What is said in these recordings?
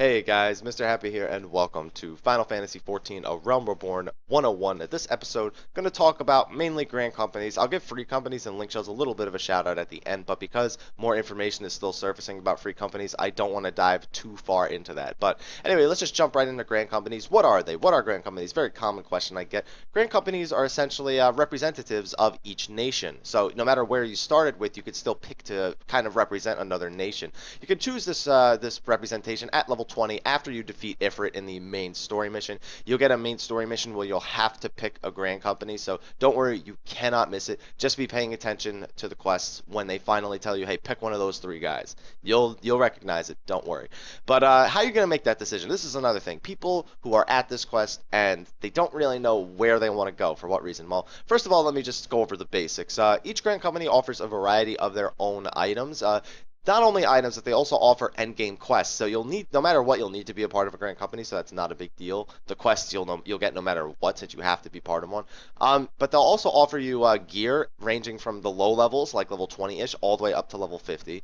Hey guys, Mr. Happy here, and welcome to Final Fantasy XIV: A Realm Reborn 101. This episode, going to talk about mainly grand companies. I'll give free companies and link shows a little bit of a shout out at the end, but because more information is still surfacing about free companies, I don't want to dive too far into that. But anyway, let's just jump right into grand companies. What are they? What are grand companies? Very common question I get. Grand companies are essentially representatives of each nation. So no matter where you started with, you could still pick to kind of represent another nation. You can choose this representation at level 20 after you defeat Ifrit in the main story mission. You'll get a main story mission where you'll have to pick a grand company, so don't worry, you cannot miss it. Just be paying attention to the quests when they finally tell you, hey, pick one of those three guys. You'll recognize it, don't worry. But how are you going to make that decision? This is another thing. People who are at this quest and they don't really know where they want to go. For what reason? Well, first of all, let me just go over the basics. Each grand company offers a variety of their own items. Not only items, but they also offer endgame quests. So you'll need, no matter what, you'll need to be a part of a grand company. So that's not a big deal. The quests you'll get no matter what, since you have to be part of one. But they'll also offer you gear ranging from the low levels, like level 20-ish, all the way up to level 50.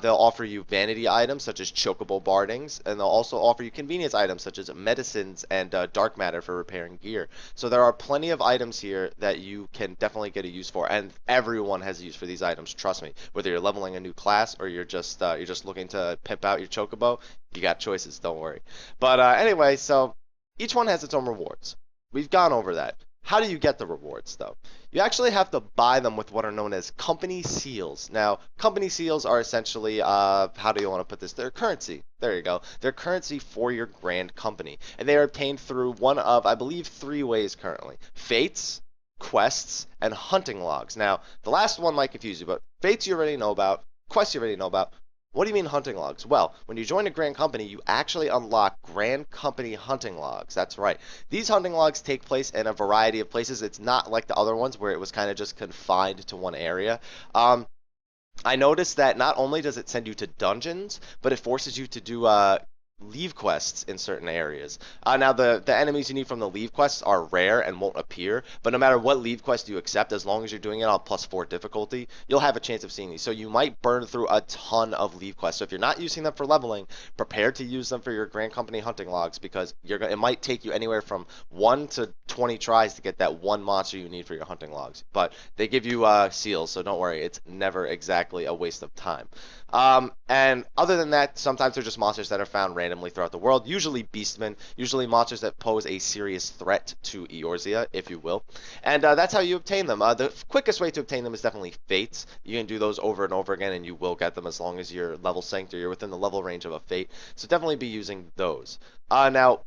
They'll offer you vanity items such as Chocobo Bardings, and they'll also offer you convenience items such as medicines and dark matter for repairing gear. So there are plenty of items here that you can definitely get a use for, and everyone has a use for these items. Trust me. Whether you're leveling a new class or you're just looking to pimp out your Chocobo, you got choices. Don't worry. But anyway, so each one has its own rewards. We've gone over that. How do you get the rewards, though? You actually have to buy them with what are known as company seals. Now, company seals are essentially, how do you want to put this? They're currency. There you go. They're currency for your grand company. And they are obtained through one of, I believe, three ways currently. Fates, quests, and hunting logs. Now, the last one might confuse you, but fates you already know about. Quests you already know about. What do you mean hunting logs? Well, when you join a grand company, you actually unlock grand company hunting logs. That's right. These hunting logs take place in a variety of places. It's not like the other ones where it was kind of just confined to one area. I noticed that not only does it send you to dungeons, but it forces you to do leave quests in certain areas. Now, the enemies you need from the leave quests are rare and won't appear, but no matter what leave quest you accept, as long as you're doing it on +4 difficulty, you'll have a chance of seeing these. So you might burn through a ton of leave quests. So if you're not using them for leveling, prepare to use them for your grand company hunting logs, because it might take you anywhere from 1 to 20 tries to get that one monster you need for your hunting logs. But they give you seals, so don't worry, it's never exactly a waste of time. And other than that, sometimes they're just monsters that are found randomly throughout the world, usually beastmen, usually monsters that pose a serious threat to Eorzea, if you will. And that's how you obtain them. The quickest way to obtain them is definitely fates. You can do those over and over again, and you will get them as long as you're level synced or you're within the level range of a fate. So definitely be using those. Now,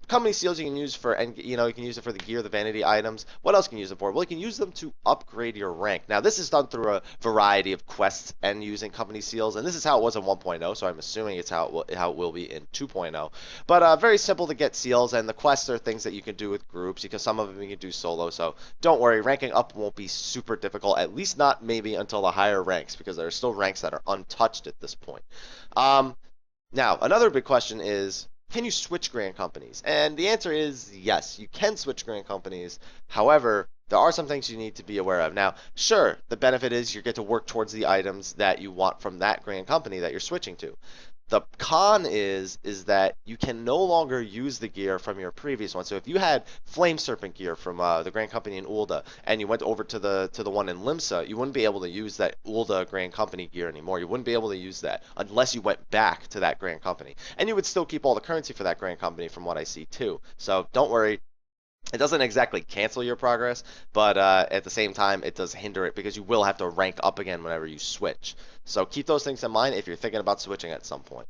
company seals you can use for, and you can use it for the gear, the vanity items. What else can you use them for? Well, you can use them to upgrade your rank. Now, this is done through a variety of quests and using company seals, and this is how it was in 1.0, so I'm assuming it's how it will be in 2.0. But very simple to get seals, and the quests are things that you can do with groups, because some of them you can do solo, so don't worry, ranking up won't be super difficult, at least not maybe until the higher ranks, because there are still ranks that are untouched at this point. Now, another big question is, can you switch grand companies? And the answer is yes, you can switch grand companies. However, there are some things you need to be aware of. Now, sure, the benefit is you get to work towards the items that you want from that grand company that you're switching to. The con is that you can no longer use the gear from your previous one. So if you had Flame Serpent gear from the Grand Company in Ul'dah, and you went over to the one in Limsa, you wouldn't be able to use that Ul'dah Grand Company gear anymore. You wouldn't be able to use that unless you went back to that Grand Company. And you would still keep all the currency for that Grand Company from what I see too. So don't worry. It doesn't exactly cancel your progress, but at the same time, it does hinder it, because you will have to rank up again whenever you switch. So keep those things in mind if you're thinking about switching at some point.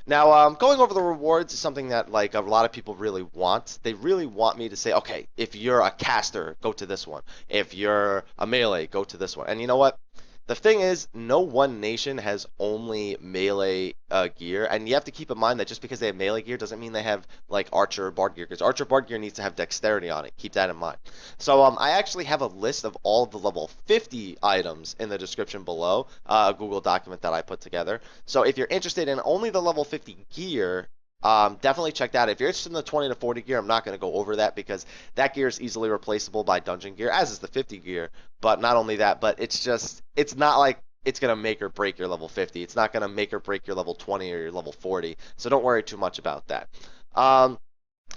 Now, going over the rewards is something that like a lot of people really want. They really want me to say, okay, if you're a caster, go to this one. If you're a melee, go to this one. And you know what? The thing is, no one nation has only melee gear, and you have to keep in mind that just because they have melee gear doesn't mean they have like archer or bard gear, because archer or bard gear needs to have dexterity on it. Keep that in mind. So I actually have a list of all of the level 50 items in the description below, a Google document that I put together. So if you're interested in only the level 50 gear, definitely check that out. If you're interested in the 20 to 40 gear, I'm not going to go over that, because that gear is easily replaceable by dungeon gear, as is the 50 gear. But not only that, but it's not like it's going to make or break your level 50. It's not going to make or break your level 20 or your level 40. So don't worry too much about that.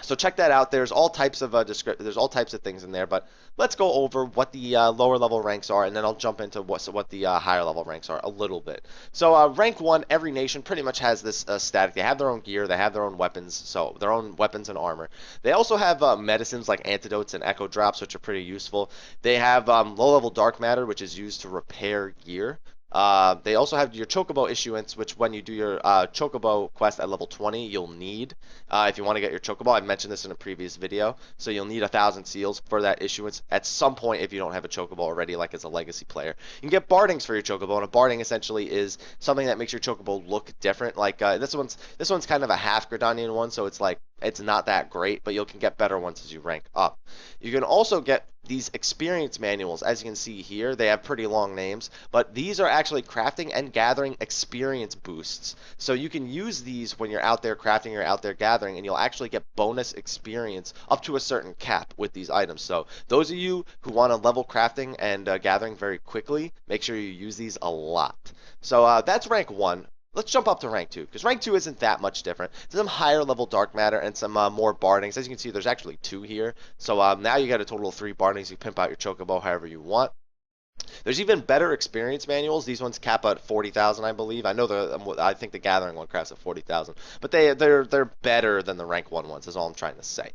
So check that out. There's all types of there's all types of things in there, but let's go over what the lower level ranks are, and then I'll jump into what the higher level ranks are a little bit. So rank 1, every nation pretty much has this static. They have their own gear, they have their own weapons, so their own weapons and armor. They also have medicines like antidotes and echo drops, which are pretty useful. They have low level dark matter, which is used to repair gear. They also have your Chocobo Issuance, which when you do your Chocobo quest at level 20, you'll need if you want to get your Chocobo. I mentioned this in a previous video. So you'll need 1,000 seals for that issuance at some point if you don't have a Chocobo already, like as a legacy player. You can get bardings for your Chocobo, and a barding essentially is something that makes your Chocobo look different. Like this one's kind of a half Gridanian one, so it's like it's not that great, but you can get better ones as you rank up. You can also get these experience manuals. As you can see here, they have pretty long names, but these are actually crafting and gathering experience boosts. So you can use these when you're out there crafting or out there gathering, and you'll actually get bonus experience up to a certain cap with these items. So those of you who want to level crafting and gathering very quickly, make sure you use these a lot. So that's rank 1. Let's jump up to rank 2, because rank 2 isn't that much different. There's some higher level dark matter and some more bardings. As you can see, there's actually 2 here. So now you got a total of 3 bardings. You pimp out your Chocobo however you want. There's even better experience manuals. These ones cap out 40,000, I believe. I think the Gathering one crafts at 40,000, but they're better than the rank 1 ones. Is all I'm trying to say.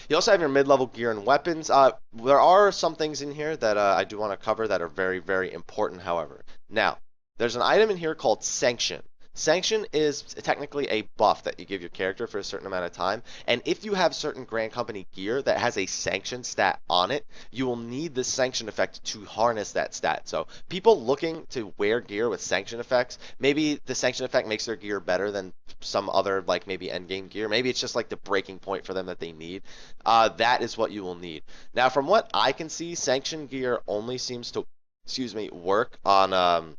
You also have your mid-level gear and weapons. There are some things in here that I do want to cover that are very, very important. However, now there's an item in here called Sanction. Sanction is technically a buff that you give your character for a certain amount of time, and if you have certain Grand Company gear that has a Sanction stat on it, you will need the Sanction effect to harness that stat. So people looking to wear gear with Sanction effects, maybe the Sanction effect makes their gear better than some other, like maybe endgame gear. Maybe it's just like the breaking point for them that they need. That is what you will need. Now, from what I can see, Sanction gear only seems to, work on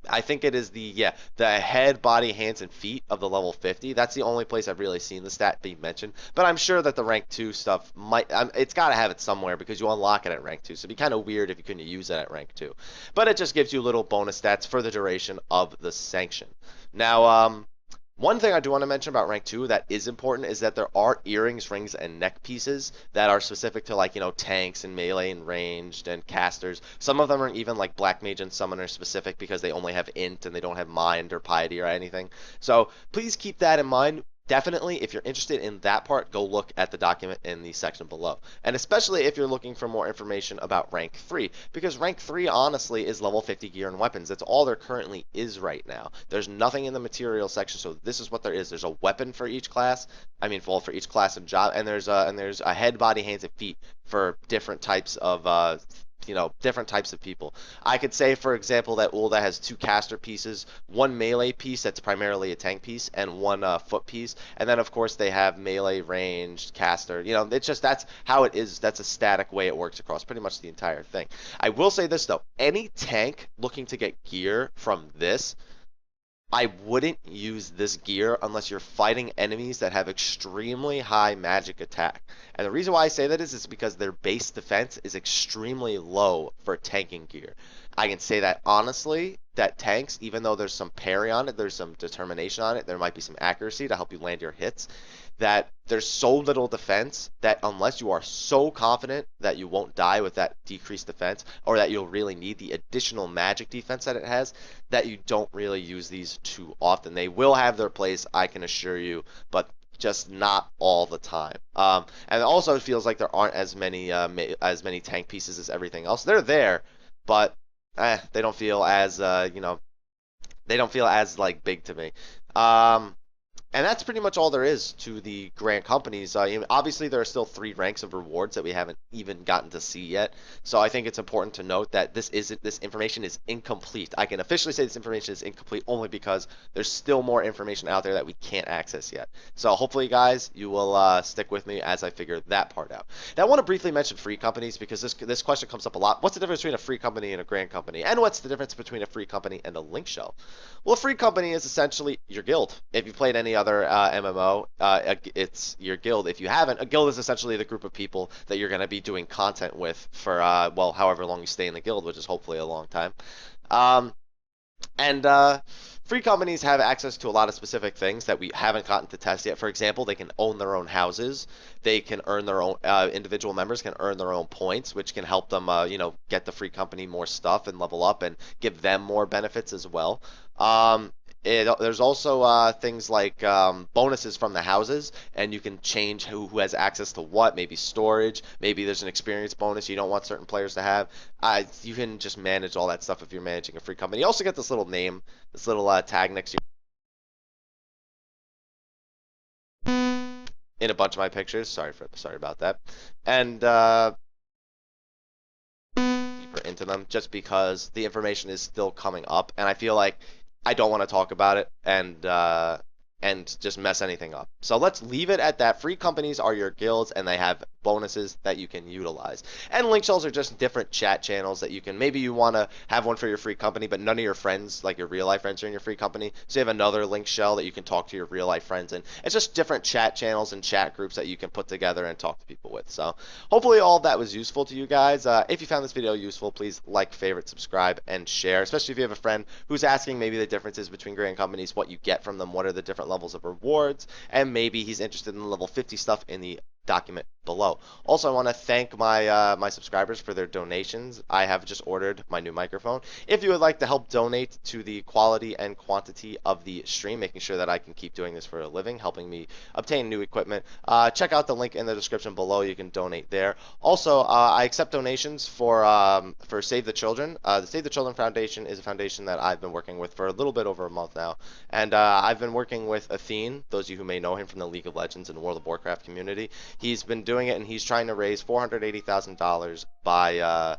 I think it is the head, body, hands, and feet of the level 50. That's the only place I've really seen the stat being mentioned. But I'm sure that the rank 2 stuff it's got to have it somewhere because you unlock it at rank 2. So it'd be kind of weird if you couldn't use it at rank 2. But it just gives you little bonus stats for the duration of the sanction. Now, one thing I do want to mention about rank 2 that is important is that there are earrings, rings, and neck pieces that are specific to, like, tanks and melee and ranged and casters. Some of them are even like Black Mage and Summoner specific because they only have int and they don't have mind or piety or anything. So please keep that in mind. Definitely, if you're interested in that part, go look at the document in the section below. And especially if you're looking for more information about rank 3, because rank 3 honestly is level 50 gear and weapons. That's all there currently is right now. There's nothing in the material section, so this is what there is. There's a weapon for each class. For each class and job, and there's a head, body, hands, and feet for different types of different types of people. I could say, for example, that Ulda has 2 caster pieces, 1 melee piece that's primarily a tank piece, and 1 foot piece. And then, of course, they have melee, ranged, caster. It's just that's how it is. That's a static way it works across pretty much the entire thing. I will say this, though. Any tank looking to get gear from this, I wouldn't use this gear unless you're fighting enemies that have extremely high magic attack. And the reason why I say that is because their base defense is extremely low for tanking gear. I can say that honestly, that tanks, even though there's some parry on it, there's some determination on it, there might be some accuracy to help you land your hits, that there's so little defense that unless you are so confident that you won't die with that decreased defense, or that you'll really need the additional magic defense that it has, that you don't really use these too often. They will have their place, I can assure you, but just not all the time. And also it feels like there aren't as many tank pieces as everything else. They're there, but they don't feel as they don't feel as like big to me. And that's pretty much all there is to the Grand Companies. Obviously, there are still 3 ranks of rewards that we haven't even gotten to see yet. So I think it's important to note that this information is incomplete. I can officially say this information is incomplete only because there's still more information out there that we can't access yet. So hopefully, guys, you will stick with me as I figure that part out. Now, I want to briefly mention free companies because this question comes up a lot. What's the difference between a free company and a Grand Company? And what's the difference between a free company and a link shell? Well, a free company is essentially your guild. If you've played any other MMO, it's your guild. If you haven't, a guild is essentially the group of people that you're going to be doing content with for, however long you stay in the guild, which is hopefully a long time. And free companies have access to a lot of specific things that we haven't gotten to test yet. For example, they can own their own houses. They can earn their own, individual members can earn their own points, which can help them, get the free company more stuff and level up and give them more benefits as well. There's also things like bonuses from the houses, and you can change who has access to what, maybe storage, maybe there's an experience bonus you don't want certain players to have. You can just manage all that stuff if you're managing a free company. You also get this little name, this little tag next to you in a bunch of my pictures. Sorry about that. And deeper into them just because the information is still coming up, and I feel like I don't want to talk about it and just mess anything up. So let's leave it at that. Free companies are your guilds, and they have bonuses that you can utilize. And link shells are just different chat channels that you can, maybe you want to have one for your free company, but none of your friends, like your real life friends, are in your free company. So you have another link shell that you can talk to your real life friends in. It's just different chat channels and chat groups that you can put together and talk to people with. So hopefully all of that was useful to you guys. If you found this video useful, please like, favorite, subscribe, and share, especially if you have a friend who's asking maybe the differences between grand companies, what you get from them, what are the different levels of rewards, and maybe he's interested in the level 50 stuff in the document below. Also, I want to thank my subscribers for their donations. I have just ordered my new microphone. If you would like to help donate to the quality and quantity of the stream, making sure that I can keep doing this for a living, helping me obtain new equipment, check out the link in the description below. You can donate there. Also, I accept donations for Save the Children. The Save the Children Foundation is a foundation that I've been working with for a little bit over a month now, and I've been working with Athene, those of you who may know him from the League of Legends and World of Warcraft community. He's been doing it, and he's trying to raise $480,000 by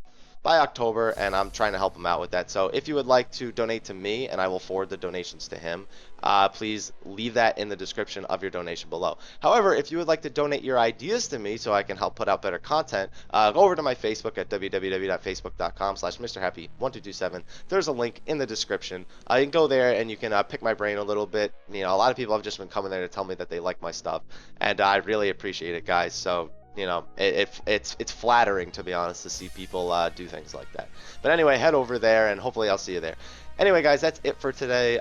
October, and I'm trying to help him out with that. So if you would like to donate to me, and I will forward the donations to him, please leave that in the description of your donation below. However, if you would like to donate your ideas to me so I can help put out better content, go over to my Facebook at www.facebook.com/MrHappy1227. There's a link in the description. You can go there and you can pick my brain a little bit. You know, a lot of people have just been coming there to tell me that they like my stuff, and I really appreciate it, guys. So it's flattering, to be honest, to see people do things like that. But anyway, head over there, and hopefully I'll see you there. Anyway, guys, that's it for today.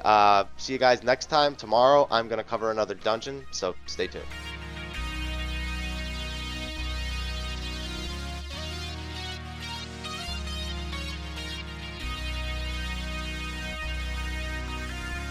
See you guys next time. Tomorrow, I'm going to cover another dungeon, so stay tuned.